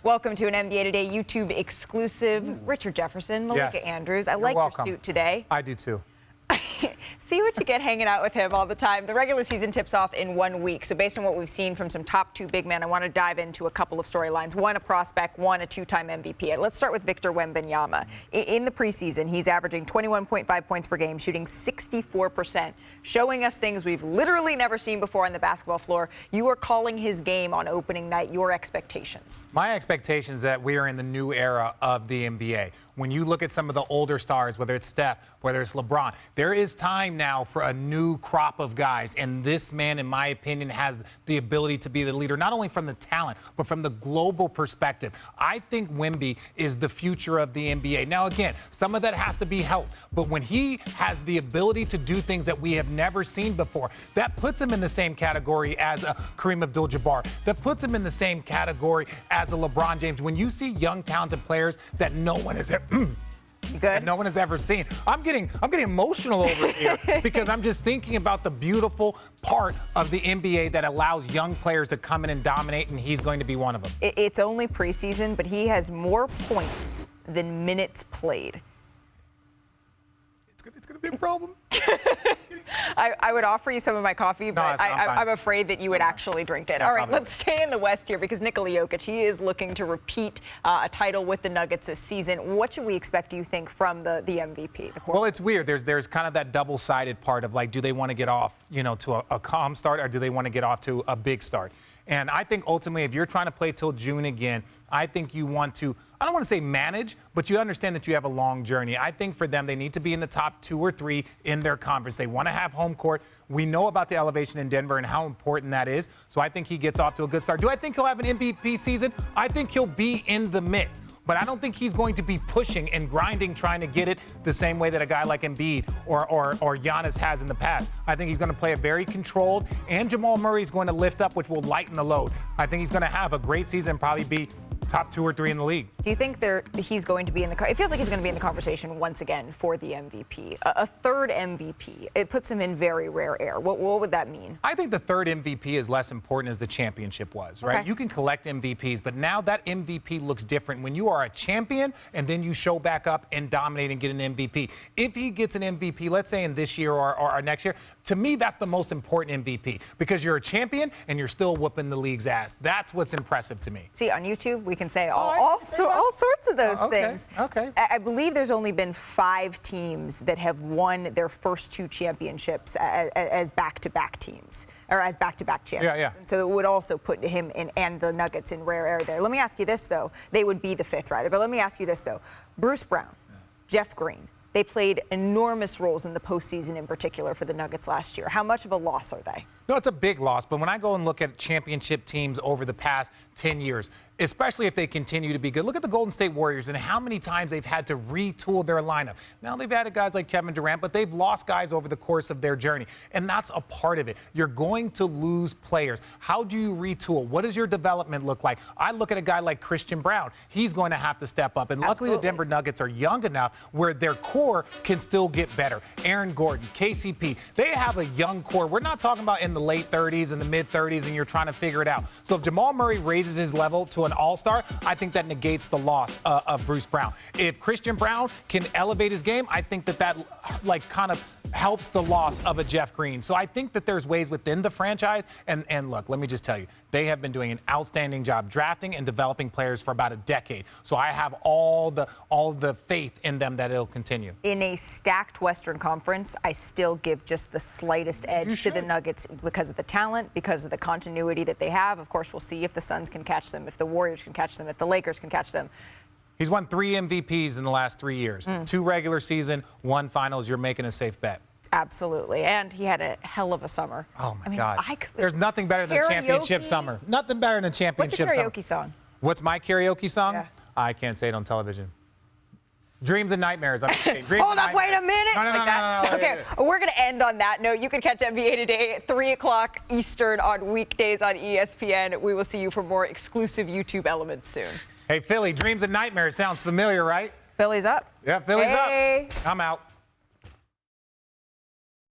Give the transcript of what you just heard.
Welcome to an NBA Today YouTube exclusive. Richard Jefferson, Malika Andrews. I like welcome. your suit today. I do too. See what you get hanging out with him all the time. The regular season tips off in 1 week. So based on what we've seen from some top two big men, I want to dive into a couple of storylines. One, a prospect, one, a two-time MVP. Let's start with Victor Wembanyama. In the preseason, he's averaging 21.5 points per game, shooting 64%, showing us things we've literally never seen before on the basketball floor. You are calling his game on opening night. Your expectations? My expectation is that we are in the new era of the NBA. When you look at some of the older stars, whether it's Steph, whether it's LeBron, there is time now for a new crop of guys. And this man, in my opinion, has the ability to be the leader, not only from the talent, but from the global perspective. I think Wemby is the future of the NBA. Now, again, some of that has to be helped. But when he has the ability to do things that we have never seen before, that puts him in the same category as a Kareem Abdul-Jabbar. That puts him in the same category as a LeBron James. When you see young, talented players that no one has no one has ever seen. I'm getting emotional over here because I'm just thinking about the beautiful part of the NBA that allows young players to come in and dominate, and he's going to be one of them. It's only preseason, but he has more points than minutes played. It's going to be a problem. I would offer you some of my coffee, but I'm afraid that you would actually drink it. All right, let's stay in the West here because Nikola Jokic, he is looking to repeat a title with the Nuggets this season. What should we expect, do you think, from the MVP? Well, it's weird. There's kind of that double-sided part of, like, do they want to get off, to a calm start, or do they want to get off to a big start? And I think ultimately, if you're trying to play till June again, I think you want to, I don't want to say manage, but you understand that you have a long journey. I think for them, they need to be in the top 2 or 3 in their conference. They want to have home court. We know about the elevation in Denver and how important that is. So I think he gets off to a good start. Do I think he'll have an MVP season? I think he'll be in the mix. But I don't think he's going to be pushing and grinding, trying to get it the same way that a guy like Embiid or Giannis has in the past. I think he's going to play it very controlled, and Jamal Murray is going to lift up, which will lighten the load. I think he's going to have a great season and probably be top 2 or 3 in the league. Do you think he's going to be in the? It feels like he's going to be in the conversation once again for the MVP, a third MVP. It puts him in very rare air. What would that mean? I think the third MVP is less important as the championship was, right? Okay. You can collect MVPs, but now that MVP looks different when you are a champion and then you show back up and dominate and get an MVP. If he gets an MVP, let's say in this year or next year, to me that's the most important MVP because you're a champion and you're still whooping the league's ass. That's what's impressive to me. See, on YouTube we can say all sorts of those things. Okay. I believe there's only been 5 teams that have won their first 2 championships as back-to-back teams, or as back-to-back champions. Yeah. And so it would also put him and the Nuggets in rare air there. Let me ask you this, though. They would be the 5th, rather. But let me ask you this, though. Bruce Brown, Jeff Green, they played enormous roles in the postseason in particular for the Nuggets last year. How much of a loss are they? No, it's a big loss. But when I go and look at championship teams over the past 10 years, especially if they continue to be good, look at the Golden State Warriors and how many times they've had to retool their lineup. Now, they've added guys like Kevin Durant, but they've lost guys over the course of their journey. And that's a part of it. You're going to lose players. How do you retool? What does your development look like? I look at a guy like Christian Brown. He's going to have to step up. And luckily, the Denver Nuggets are young enough where their core can still get better. Aaron Gordon, KCP, they have a young core. We're not talking about in the late 30s and the mid 30s and you're trying to figure it out. So if Jamal Murray raises his level to an all-star, I think that negates the loss of Bruce Brown. If Christian Brown can elevate his game, I think that kind of helps the loss of a Jeff Green. So I think that there's ways within the franchise. And look, let me just tell you, they have been doing an outstanding job drafting and developing players for about a decade. So I have all the faith in them that it'll continue. In a stacked Western Conference, I still give just the slightest edge to the Nuggets because of the talent, because of the continuity that they have. Of course, we'll see if the Suns can catch them, if the Warriors can catch them, if the Lakers can catch them. He's won 3 MVPs in the last 3 years. 2 regular season, 1 finals. You're making a safe bet. Absolutely. And he had a hell of a summer. Oh, my God. There's nothing better than championship summer. Nothing better than championship summer. What's your karaoke song? What's my karaoke song? Yeah. I can't say it on television. Dreams and Nightmares. Hold up, wait a minute. No. Okay, we're going to end on that note. You can catch NBA Today at 3 o'clock Eastern on weekdays on ESPN. We will see you for more exclusive YouTube elements soon. Hey, Philly, Dreams and Nightmares sounds familiar, right? Philly's up. Yeah, Philly's up. I'm out.